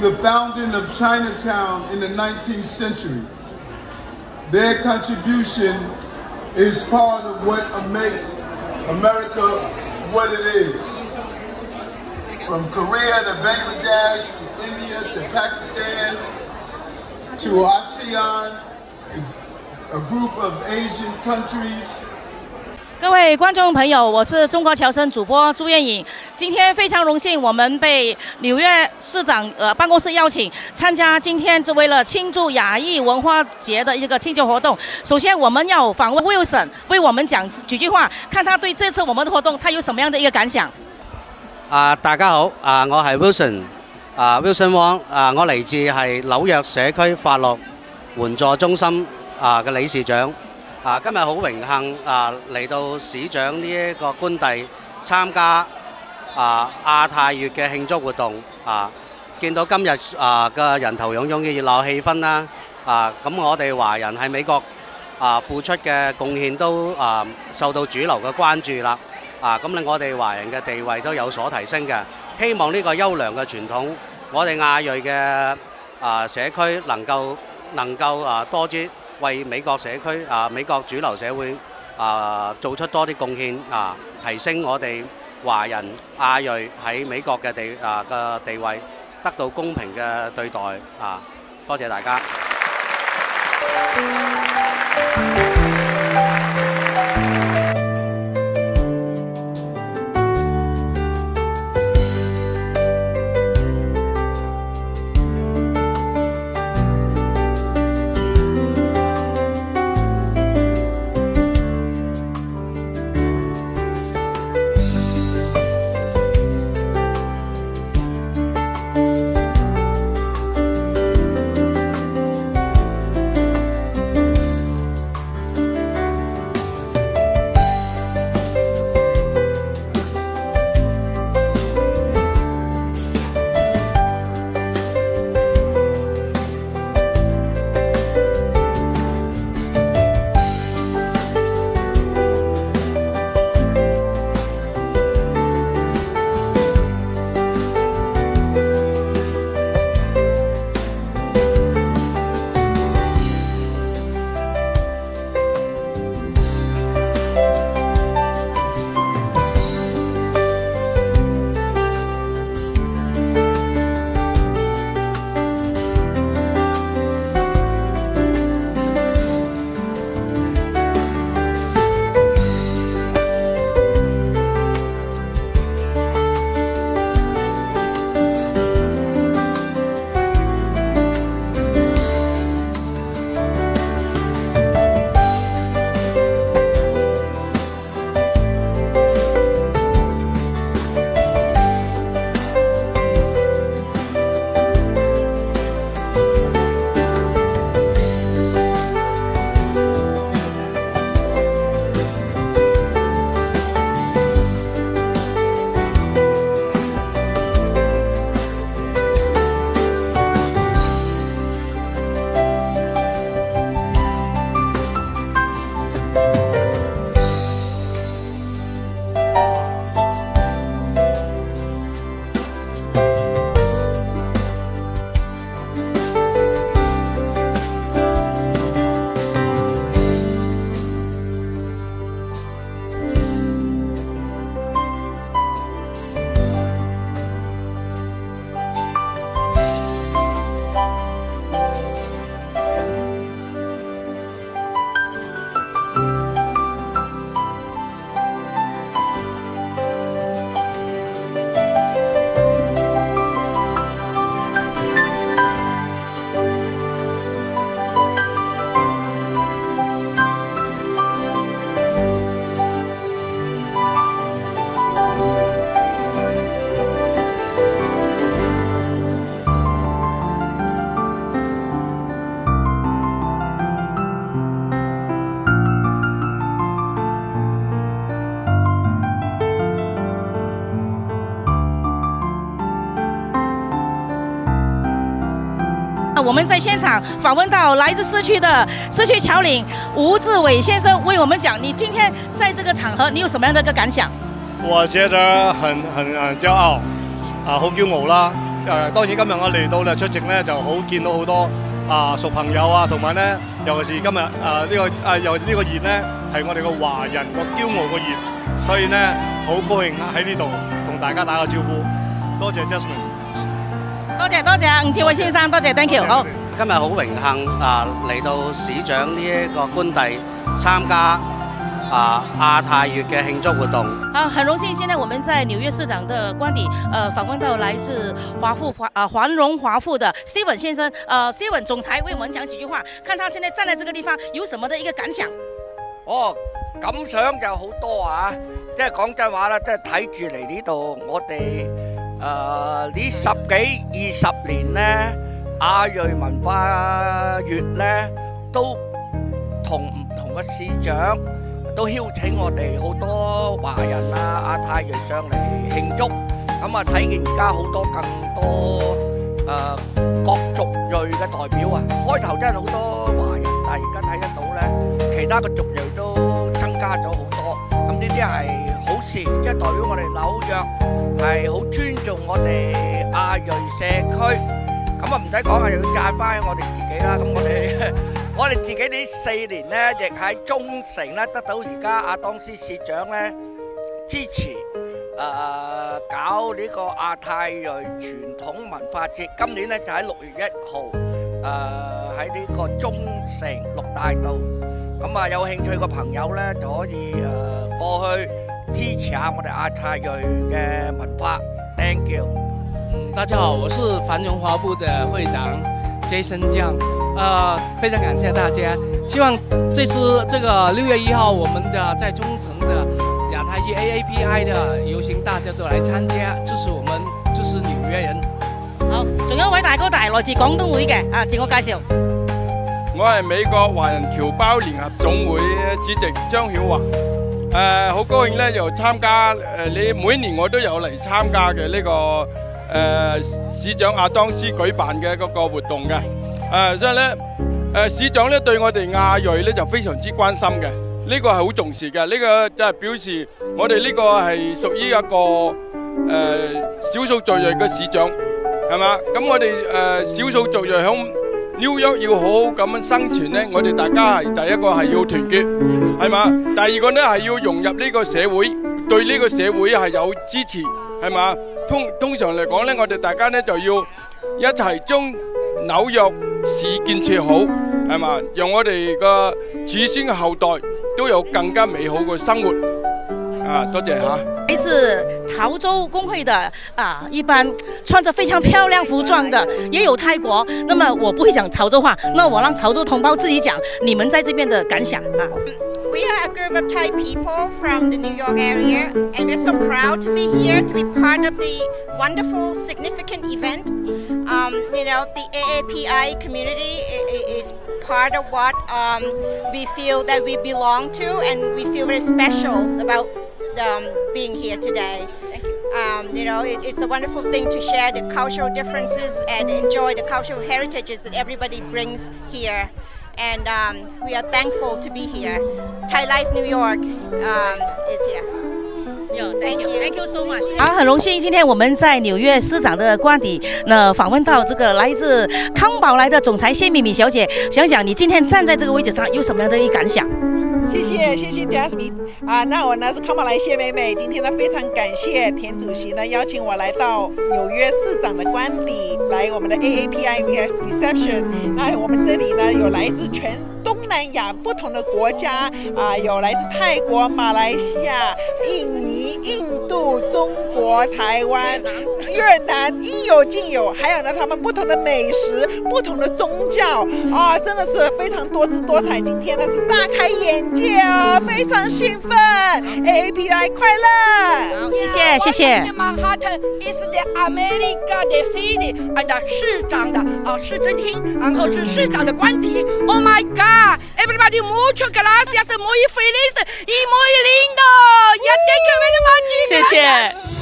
the founding of Chinatown in the 19th century. Their contribution is part of what makes America what it is. From Korea to Bangladesh to India to Pakistan to ASEAN, a group of Asian countries. 各位观众朋友，我是中国侨生主播朱艳颖。今天非常荣幸，我们被纽约市长办公室邀请参加今天为了庆祝亚裔文化节的一个庆祝活动。首先，我们要访问 Wilson， 为我们讲几句话，看他对这次我们的活动他有什么样的一个感想。大家好，我係 Wilson，Wilson Wong，我嚟自係紐約社區法律援助中心嘅理事長。今日好榮幸嚟到市長呢一個官邸參加亞太月嘅慶祝活動見到今日嘅人頭湧湧嘅熱鬧氣氛啦咁我哋華人喺美國付出嘅貢獻都受到主流嘅關注啦咁令我哋華人嘅地位都有所提升嘅。希望呢個優良嘅傳統，我哋亞裔嘅社區能夠多啲。為美國社區美國主流社會做出多啲貢獻提升我哋華人亞裔喺美國嘅地位，得到公平嘅對待多謝大家。我们在现场访问到来自市区的市区侨领吴志伟先生，为我们讲你今天在这个场合你有什么样的一个感想？我觉得很骄傲，好驕傲啦！當然今日我嚟到咧出席咧就好見到好多熟朋友啊，同埋咧尤其是今日又呢個月咧係我哋個華人個驕傲個月，所以咧好高興喺呢度同大家打個招呼。多謝 Jasmine。多謝吳志偉先生，多謝 Thank you。好，今日好榮幸嚟到市長呢一個官邸參加亞太月嘅慶祝活動。好，很榮幸，現在我們在紐約市長的官邸，訪問到來自環榮華富的 Steven 先生。Steven 總裁為我們講幾句話，看他現在站在這個地方有什麼的一個感想。感想就好多啊！即係講真話啦，即係睇住嚟呢度，我哋呢10幾20年呢，亞裔文化月呢都同唔同嘅市長都邀請我哋好多華人啊、亞太裔上嚟慶祝。咁啊，睇見而家好多更多各族裔嘅代表啊，開頭真係好多華人，但係而家睇得到呢，其他嘅族裔都增加咗好多。咁呢啲係好事，即係代表我哋紐約係好尊重我哋亞裔社區。咁啊唔使講啊，又要讚翻我哋自己啦。咁我哋自己呢4年呢，亦喺中城咧得到而家阿當斯市長咧支持，搞呢個亞太裔傳統文化節。今年咧就喺6月1號，喺呢個中城6大道。咁啊，有興趣嘅朋友咧就可以過去支持下我哋亞太裔嘅文化。Thank you。大家好，我是繁榮華部的會長 Jason Jiang。非常感謝大家。希望這次這個6月1號，我們的在中城的亞太區 AAPI 的遊行，大家都來參加，支持我們，支持紐約人。好，仲有一位大哥大來自廣東會嘅，自我介紹。我係美國華人僑胞聯合總會主席張曉華。好高興咧，又參加你每年我都有嚟參加嘅呢個市長阿當斯舉辦嘅嗰個活動嘅。所以咧，市長咧對我哋亞裔咧就非常之關心嘅，呢個係好重視嘅。呢個就係表示我哋呢個係屬於一個少數族裔嘅市長，係嘛？咁我哋少數族裔響紐約要好好咁樣生存咧，我哋大家係第一個係要團結，係嘛？第二個咧係要融入呢個社會，對呢個社會係有支持，係嘛？通常嚟講咧，我哋大家咧就要一齊將紐約市建設好，係嘛？讓我哋嘅子孫後代都有更加美好嘅生活。多謝吓。來自潮州工會的一般穿着非常漂亮服裝的，也有泰國。那麼我不會講潮州話，那我讓潮州同胞自己講你們在這邊的感想啊。We are a group of Thai people from the New York area, and we're so proud to be here, to be part of the wonderful, significant event. You know, the AAPI community is part of what we feel that we belong to, and we feel very special about being here today. Thank you. You know, it's a wonderful thing to share the cultural differences and enjoy the cultural heritages that everybody brings here. And we are thankful to be here. Thai Life New York is here. Thank you so much. 好，很榮幸，今天我們在紐約市長的官邸，訪問到這個來自康寶萊的總裁謝美美小姐，想想你今天站在這個位置上有什麼樣的一感想？謝謝 Jasmine 那我呢是康寶萊謝美美，今天呢非常感謝田主席呢邀請我來到紐約市長的官邸，來我們的 AAPI reception。那我們這裡呢有來自全東南亞不同的國家有來自泰國、馬來西亞、印尼、印度、中國、台灣、越南，應有盡有。還有呢他們不同的美食、不同的宗教真的是非常多姿多彩。今天呢是大開眼界非常興奮。AAPI 快樂！好，謝謝。Manhattan is the America the city and 市長的市政廳，然後是市長的官邸。Oh my God! Everybody mucho gracias, muy feliz y muy lindo. Yeah, thank you very much. 謝謝。